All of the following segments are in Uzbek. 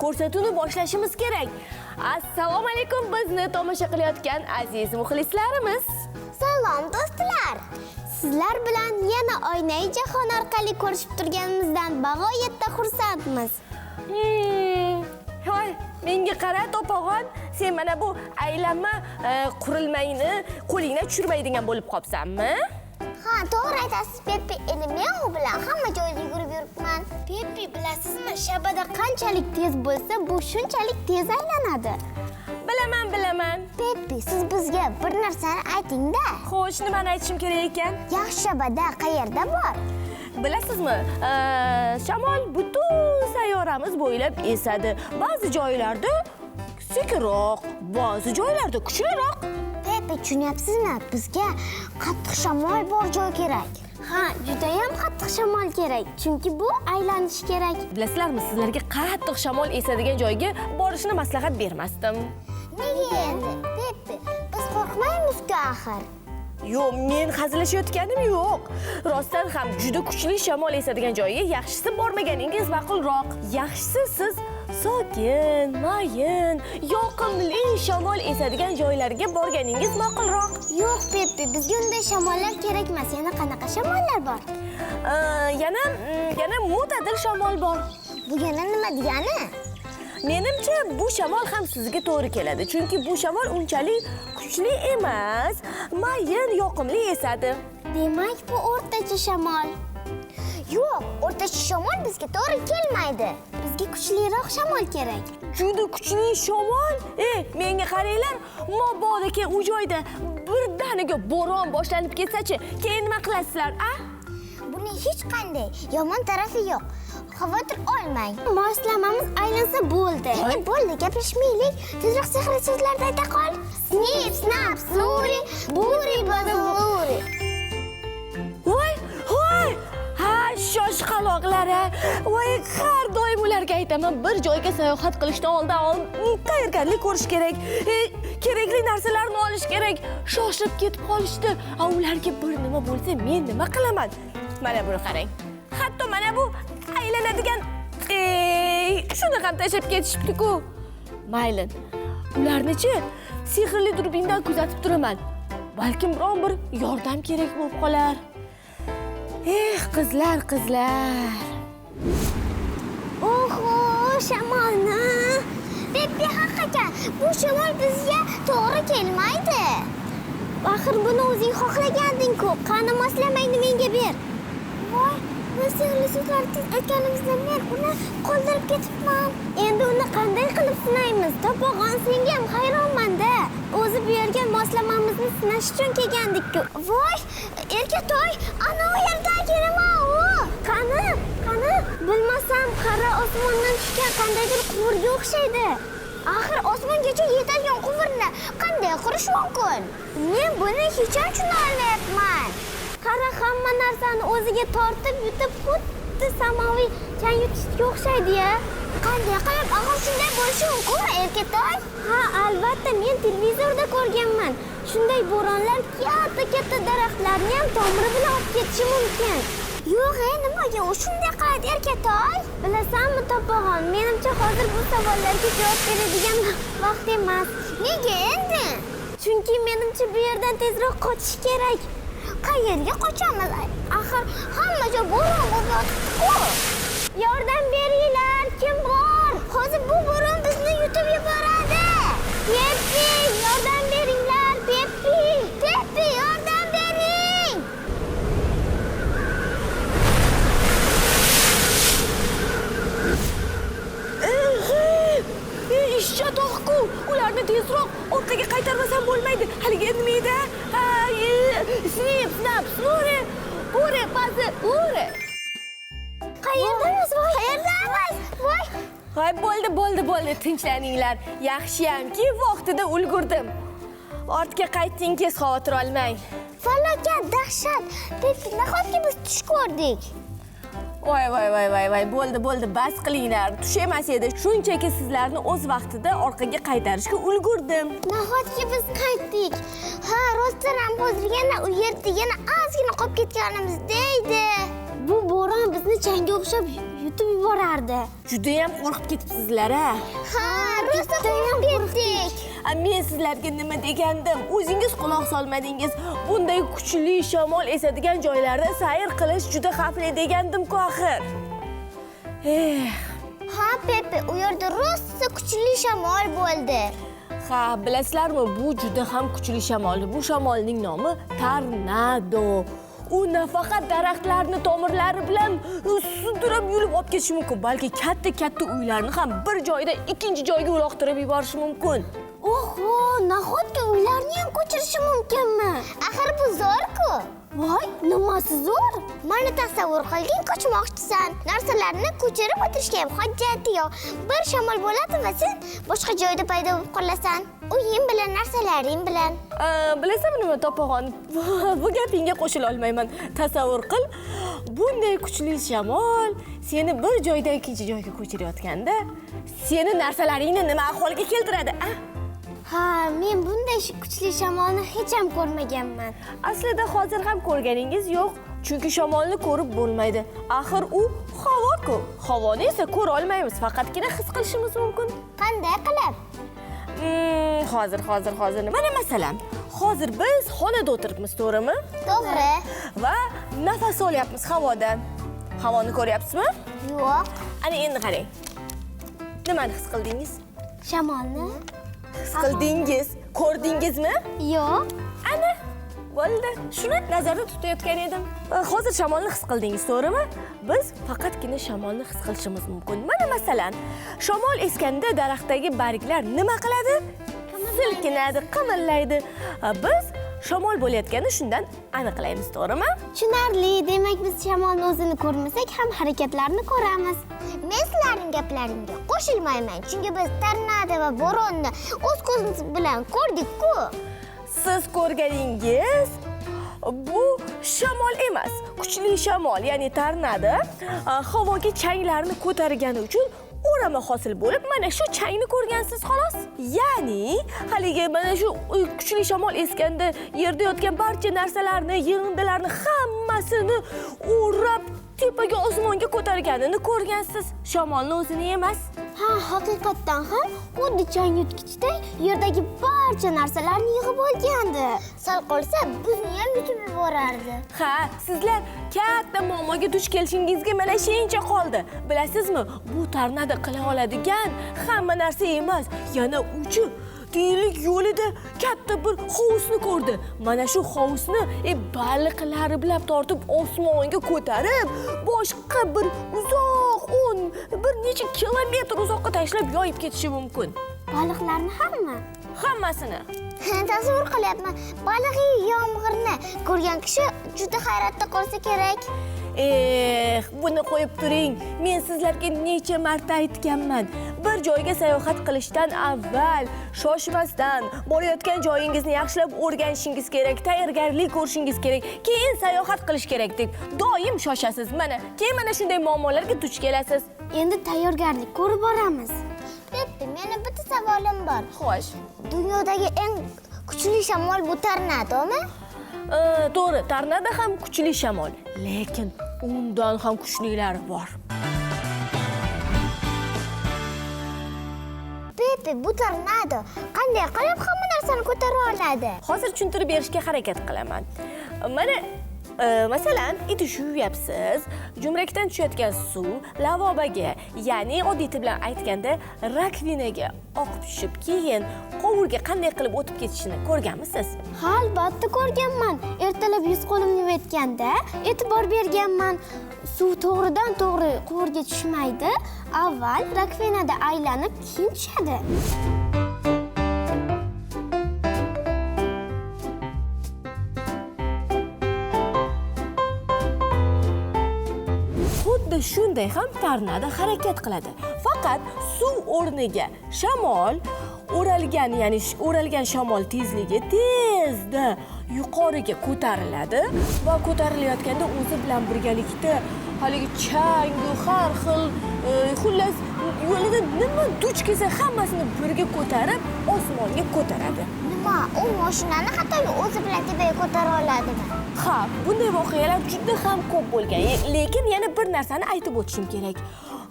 ko'rsatuvni boshlashimiz kerak. Assalomu alaykum bizni tomosha qilayotgan aziz muxlislarimiz. Salom do'stlar. Sizlar bilan yana Oynai jahon orqali ko'rishib turganimizdan bag'oyatda xursandmiz. Voy, menga qara to'pog'on, sen mana bu aylanma qurilmayni qo'lingdan tushirmaydigan bo'lib qopsanmi? Ha, to'g'ri aytasiz, Peppi. Endi men u bilan hamma joyga yugurib yuribman. Peppi, bilasizmi, shabada qanchalik tez bo'lsa, bu shunchalik tez aylanadi. Bilaman. Peppi, siz bizga bir narsani ayting-da. Xo'sh, nimani aytishim kerak ekan? Yaxshi shabada qayerda bor? Bilasizmi, shamol butun sayyoramiz bo'ylab esadi. Ba'zi joylarda sekinroq, ba'zi joylarda kuchliroq. Peppi, tushunyapsizmi? Bizga qattiq shamol bor joy kerak. Ha, juda ham qattiq shamol kerak, chunki bu aylanish kerak. Bilasizlarmi, sizlarga qattiq shamol esadigan joyga borishni maslahat bermasdim. Nega endi? Peppi, biz qo'rqmaymiz-ku axir. Yo'q, men hazillashayotganim yo'q. Rostdan ham juda kuchli shamol esadigan joyga yaxshisi bormaganingiz ma'qulroq. Yaxshisi siz sokin, mayin, yoqimli shamol esadigan joylarga borganingiz ma'qulroq. Yo'q, Peppi, bizga unday shamollar kerak emas. Yana qanaqa shamollar bor? Yana mo'tadil shamol bor. Bu yana nima degani? Menimcha bu shamol ham sizga to'g'ri keladi, chunki bu shamol unchalik kuchli emas, mayin, yoqimli esadi. Demak, bu o'rtacha shamol. Yo'q, o'rtacha shamol bizga to'g'ri kelmaydi. Bizga kuchliroq shamol kerak. Juda kuchli shamol? Menga qaranglar, mabodo u joyda birdaniga bo'ron boshlanib ketsa-chi, keyin nima qilasizlar, a? Buning hech qanday yomon tarafi yo'q. Xavotir olmang. Moslamamiz aylansa bo'ldi. Bo'ldi, gaplashmaylik. Tezroq sehrli so'zlarni ayta qol. Snip, snap, snuri, buri, bazuri. Voy! Ha, shoshqaloqlar-a. Voy, har doim ularga aytaman, bir joyga sayohat qilishdan oldin tayyorgarlik ko'rish kerak. Kerakli narsalarni olish kerak. Shoshib ketib qolishdi. Ularga bir nima bo'lsa, men nima qilaman? Mana buni qarang. Hatto mana bu aylanadigan shuni ham tashlab ketishibdi-ku. Mayli. Ularni-chi sehrli durbindan kuzatib turaman. Balkim biron bir yordam kerak bo'lib qolar. Qizlar. Oho, shamolni. Peppi, haqiqatan bu shamol bizga to'g'ri kelmaydi. Axir buni o'zing xohlaganding-ku. Qani moslamayni menga ber. Voy, biz sehrli so'zlarni aytganimizda men uni qoldirib ketibman. Endi uni qanday qilib sinaymiz? To'pog'on, senga ham hayronman-da. O'zi bu yerga moslamamizni sinash uchun kelgandik-ku. Voy, erkatoy, ana u yerdagi nima u? Qani? Bilmasam, qara osmondan tushgan qandaydir quvurga o'xshaydi. Axir osmongacha yetadigan quvurni qanday qurish mumkin? Men buni hech ham tushuna olmayapman. Qara, hamma narsani o'ziga tortib yutib, xuddi samoviy chang yutishga o'xshaydi-ya. Qanday qilib axir shunday bo'lishi mumkinmi, erkatoy? Ha, albatta, men televizorda ko'rganman. Shunday bo'ronlar katta daraxtlarni ham tomiri bilan olib ketishi mumkin. Yo'q, nimaga u shunday qiladi, erkatoy? Bilasanmi, To'pog'on, menimcha hozir bu savollarga javob beradigan vaqt emas. Nega endi? Chunki menimcha bu yerdan tezroq qochish kerak. Qayerga qochamiz? Axir hamma joy bo'ron bo'lib yotibdi-ku. Yordam beringlar, kim bor? Hozir bu bo'ron bizni yutib yuboradi. Peppi, yordam beringlar, Peppi, yordam bering. Ishchatoq-ku, ularni tezroq orqaga qaytarmasam bo'lmaydi. Haligi nima edi? Snip, snap, snuri, buri, bazi, uri. Qayerdamiz? Voy. Bo'ldi, tinchlaninglar. Yaxshiyamki vaqtida ulgurdim. Ortga qaytingiz, xavotir olmang. Falokat, dahshat. Peppi, nahotki biz tush ko'rdik? Voy, bo'ldi, bas qilinglar. Tush emas edi. Shunchaki sizlarni o'z vaqtida orqaga qaytarishga ulgurdim. Nahotki biz qaytdik? Ha, rostdan ham hozir yana u yerda yana ozgina qolib ketganimiz deydi. bu bo'ron bizni changga o'xshab yutib yuborardi. Juda ham qo'rqib ketibsizlar, a? Ha, rosa qo'rqib ketdik. Men sizlarga nima degandim? O'zingiz quloq solmadingiz. Bunday kuchli shamol esadigan joylarda sayr qilish juda xavfli degandim-ku axir. Ha, Pepe, u yerda rosa kuchli shamol bo'ldi. Ha, bilasizlarmi, bu juda ham kuchli shamol. Bu shamolning nomi tornado. U nafaqat daraxtlarni tomirlari bilan sudrab yulib olib ketishi mumkin, balki katta-katta uylarni ham bir joydan ikkinchi joyga uloqtirib yuborishi mumkin. Oho, nahotki uylarni ham ko'chirishi mumkinmi? Axir bu zo'r-ku. Voy, nimasi zo'r? Mana tasavvur qilgin, ko'chmoqchisan. Narsalarni ko'chirib o'tirishga ham hojjati yo'q. Bir shamol bo'ladi va sen boshqa joyda paydo bo'lib qolasan. Uying bilan, narsalaring bilan. Bilasizmi nima Topaxon? Bu gapingga qo'shila olmayman. Tasavvur qil, bunday kuchli shamol seni bir joydan ikkinchi joyga ko'chirayotganda, seni narsalaringni nima ahvolga keltiradi, a? Ha, men bunday kuchli shamolni hech ham ko'rmaganman. Aslida hozir ham ko'rganingiz yo'q, chunki shamolni ko'rib bo'lmaydi. Axir u havo-ku. Havoni esa ko'ra olmaymiz, faqatgina his qilishimiz mumkin. Qanday qilib? Hozir. Mana masalan, hozir biz xonada o'tiribmiz, to'g'rimi? To'g'ri. Va nafas olyapmiz havodan. Havoni ko'ryapsizmi? Yo'q. Ana endi qarang. Nimani his qildingiz? Shamolni? His qildingiz, ko'rdingizmi? Yo'q. Ana, bo'ldi. Shuni nazarda tutayotgan edim. Hozir shamolni his qildingiz, to'g'rimi? Biz faqatgina shamolni his qilishimiz mumkin. Mana masalan, shamol eskanda daraxtdagi barglar nima qiladi? Silkinadi, qimirlaydi. Biz shamol bo'layotganini shundan aniqlaymiz, to'g'rimi? Tushunarli. Demak, biz shamolni o'zini ko'rmasak ham harakatlarini ko'ramiz. Men sizlarning gaplaringizga qo'shilmayman, chunki biz tornado va bo'ronni o'z ko'zimiz bilan ko'rdik-ku. Siz ko'rganingiz bu shamol emas, kuchli shamol, ya'ni tornado havoga changlarni ko'targani uchun o'rama hosil bo'lib, mana shu changni ko'rgansiz xolos. Ya'ni, haligi mana shu kuchli shamol eskanda yerda yotgan barcha narsalarni, yig'indilarni hammasini o'rab tepaga osmonga ko'targanini ko'rgansiz. Shamolni o'zini emas. Ha, haqiqatdan ham xuddi chang yutgichday yerdagi barcha narsalarni yig'ib olgandi. Sal qolsa bizni ham yutib yuborardi. Ha, sizlar katta muammoga duch kelishingizga mana shuncha qoldi. Bilasizmi, bu tornado qila oladigan hamma narsa emas. Yana uchi Deylik yo'lida katta bir hovuzni ko'rdi. Mana shu hovuzni baliqlar bilan tortib osmonga ko'tarib, boshqa bir uzoq bir necha kilometr uzoqqa tashlab yoyib ketishi mumkin. Baliqlarni Hammasini. Tasavvur qilyapman. Baliqli yomg'irni ko'rgan kishi juda hayratda qolsa kerak. Buni qo'yib turing. Men sizlarga necha marta aytganman. Bir joyga sayohat qilishdan avval shoshmasdan borayotgan joyingizni yaxshilab o'rganishingiz kerak, tayyorgarlik ko'rishingiz kerak, keyin sayohat qilish kerak deb doim shoshasiz. Mana, keyin mana shunday muammolarga duch kelasiz. Endi tayyorgarlik ko'rib boramiz. Pepe, meni bitta savolim bor. Xo'sh. Dunyodagi eng kuchli shamol bu tornadomi? To'g'ri, tornado ham kuchli shamol, lekin undan ham kuchlilari bor. Pepe, bu tornado qanday qilib hamma narsani ko'tara oladi? Hozir tushuntirib berishga harakat qilaman. Mana masalan, idish yuvyapsiz, jo'mrakdan tushayotgan suv lavobaga, ya'ni oddiy til bilan aytganda rakvinaga oqib tushib, keyin qovurga qanday qilib o'tib ketishini ko'rganmisiz? Ha, albatta ko'rganman. Ertalab yuz qo'limni yuvayotganda e'tibor berganman. Suv to'g'ridan to'g'ri quvurga tushmaydi. Avval rakvinada aylanib, keyin tushadi. Xuddi shunday ham tornado harakat qiladi. Faqat suv o'rniga shamol o'ralgan, ya'ni o'ralgan shamol tezligi tezda yuqoriga ko'tariladi va ko'tarilayotganda o'zi bilan birgalikda haligi changu har xil xullas yo'lida nima duch kelsa hammasini birga ko'tarib osmonga ko'taradi. Nima, u mashinani hattoki o'zi bilan tepaga ko'tara oladimi? Ha, bunday voqealar juda ham ko'p bo'lgan. Lekin yana bir narsani aytib o'tishim kerak.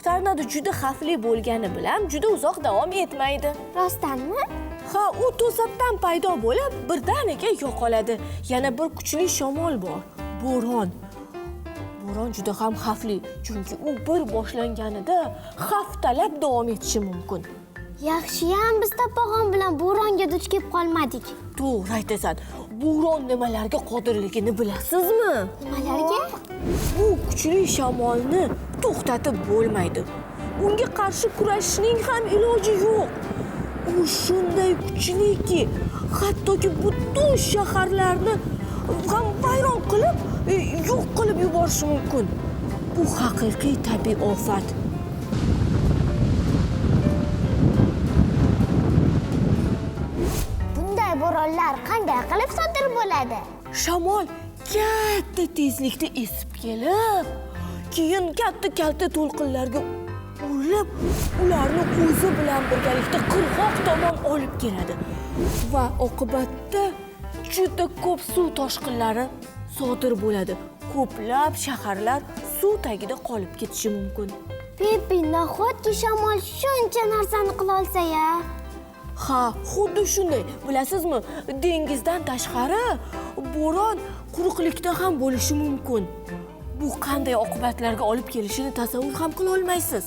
Tornado juda xavfli bo'lgani bilan juda uzoq davom etmaydi. Rostdanmi? Ha, u to'satdan paydo bo'lib, birdaniga yo'qoladi. Yana bir kuchli shamol bor. Bo'ron. Bo'ron juda ham xavfli, chunki u bir boshlanganida haftalab davom etishi mumkin. Yaxshiyam biz To'pag'on bilan bo'ronga duch kelib qolmadik. To'g'ri aytasan. Bo'ron nimalarga qodirligini bilasizmi? Nimalarga? Bu kuchli shamolni to'xtatib bo'lmaydi. Unga qarshi kurashishning ham iloji yo'q. U shunday kuchliki, hattoki butun shaharlarni ham vayron qilib, yo'q qilib yuborishi mumkin. Bu haqiqiy tabiiy ofat. Bunday bo'ronlar qanday qilib sodir bo'ladi? Shamol katta tezlikda esib kelib, keyin katta to'lqinlarga urilib, ularni o'zi bilan birgalikda qirg'oq tomon olib keladi va oqibatda juda ko'p suv toshqinlari sodir bo'ladi. Ko'plab shaharlar suv tagida qolib ketishi mumkin. Peppi, nahotki shamol shuncha narsani qila olsa-ya? Ha, xuddi shunday. Bilasizmi, dengizdan tashqari bo'ron quruqlikda ham bo'lishi mumkin. Bu qanday oqibatlarga olib kelishini tasavvur ham qila olmaysiz.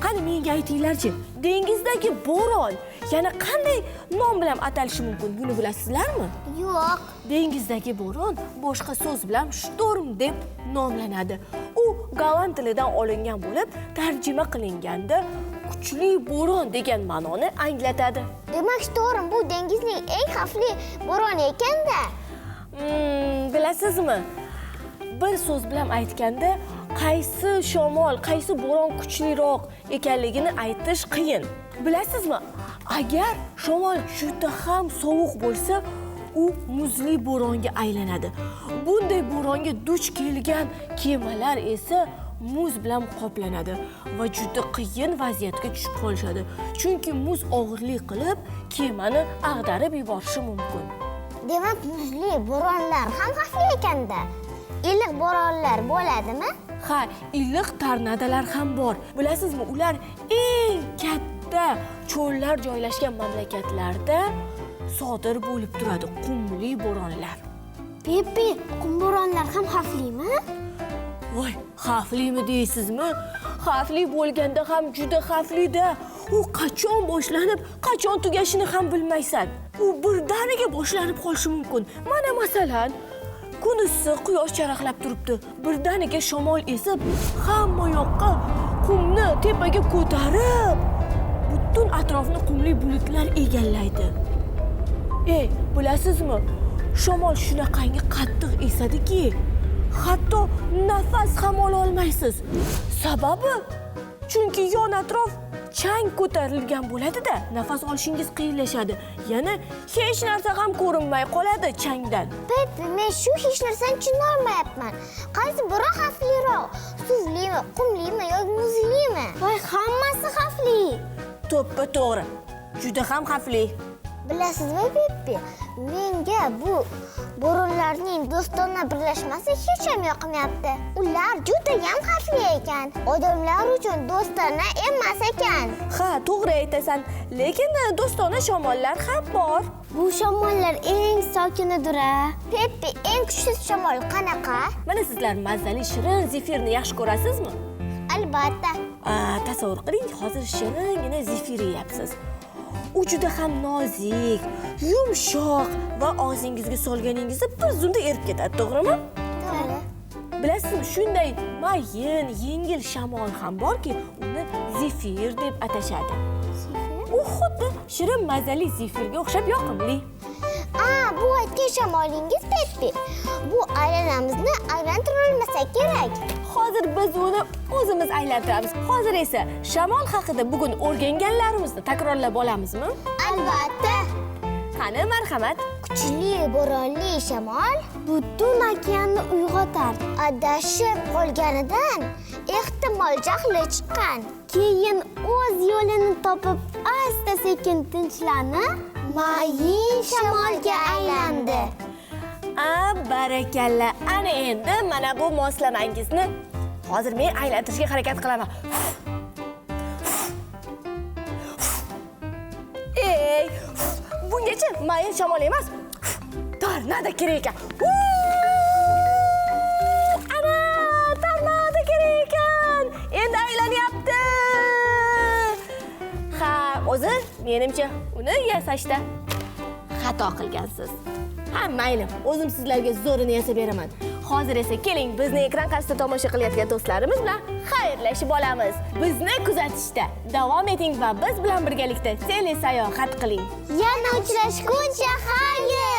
Qani menga aytinglarchi, dengizdagi bo'ron yana qanday nom bilan atalishi mumkin? Buni bilasizlarmi? Yo'q. Dengizdagi bo'ron boshqa so'z bilan shtorm deb nomlanadi. U golland tilidan olingan bo'lib, tarjima qilinganda kuchli bo'ron degan ma'noni anglatadi. Demak, shtorm bu dengizning eng xavfli bo'roni ekan-da. Bilasizmi? Bir so'z bilan aytganda, qaysi shamol, qaysi bo'ron kuchliroq ekanligini aytish qiyin. Bilasizmi? Agar shamol juda ham sovuq bo'lsa, u muzli bo'ronga aylanadi. Bunday bo'ronga duch kelgan kemalar esa muz bilan qoplanadi va juda qiyin vaziyatga tushib qolishadi. Chunki muz og'irlik qilib, kemani ag'darib yuborishi mumkin. Demak, muzli bo'ronlar ham xavfli ekan-da. Iliq bo'ronlar bo'ladimi? Ha, iliq tornadolar ham bor. Bilasizmi, ular eng katta cho'llar joylashgan mamlakatlarda sodir bo'lib turadi, qumli bo'ronlar. Peppi, qum bo'ronlar ham xavflimi? Voy, xavflimi deysizmi? Xavfli bo'lganda ham juda xavfli-da. U qachon boshlanib, qachon tugashini ham bilmaysan. U birdaniga boshlanib qolishi mumkin. Mana masalan, kun issiq, quyosh charaqlab turibdi. Birdaniga shamol esib, hamma yoqqa qumni tepaga ko'tarib, butun atrofni qumli bulutlar egallaydi. Bilasizmi? Shamol shunaqangi qattiq esadiki, hatto nafas ham ola olmaysiz. Sababi, chunki yon atrof chang ko'tarilgan bo'ladi-da, nafas olishingiz qiyinlashadi. Yana hech narsa ham ko'rinmay qoladi changdan. Peppi, men shu hech narsani tushuna olmayapman. Qaysi biri xavfliroq? Suvlimi, qumlimi yoki muzlimi? Voy, hammasi xavfli. To'ppa-to'g'ri. Juda ham xavfli. Bilasizmi, Peppi, menga bu bo'ronlarning do'stona birlashmasi hech ham yoqmayapti. Ular juda ham xavfli ekan. Odamlar uchun do'stona emas ekan. Ha, to'g'ri aytasan, lekin do'stona shamollar ham bor. Bu shamollar eng sokinidir-a. Peppi, eng kuchli shamol qanaqa? Mana sizlar mazali shirin zefirni yaxshi ko'rasizmi? Albatta. Tasavvur qiling, hozir shiringina zefir yeyapsiz. U juda ham nozik, yumshoq va og'zingizga solganingizda bir zumda erib ketadi, to'g'rimi? To'g'ri. Bilasizmi, shunday mayin, yengil shamol ham borki, uni zefir deb atashadi. U xuddi shirin mazali zefirga o'xshab yoqimli. Bu aytgan shamolingiz, Peppi. Bu aylanamizni aylantira olmasak kerak. Hozir biz uni o'zimiz aylantiramiz. Hozir esa shamol haqida bugun o'rganganlarimizni takrorlab olamizmi? Albatta. Qani, marhamat. Kuchli bo'ronli shamol butun okeanni uyg'otar. Adashib qolganidan ehtimol jahli chiqqan. Keyin o'z yo'lini topib, asta-sekin tinchlanib, mayin shamolga aylandi. Barakalla. Ana endi mana bu moslamangizni hozir men aylantirishga harakat qilaman. Ey, bungacha mayin shamol emas. Tornado kerak ekan. Ana, tornado kerak ekan. Endi aylanyapti. Ha, o'zi menimcha uni yasashda xato qilgansiz. Ha, mayli, o'zim sizlarga zo'rini yasab beraman. Hozir esa keling, bizni ekran qarshisida tomosha qilayotgan do'stlarimiz bilan xayrlashib olamiz. Bizni kuzatishda davom eting va biz bilan birgalikda tele sayohat qiling. Yana uchrashguncha xayr!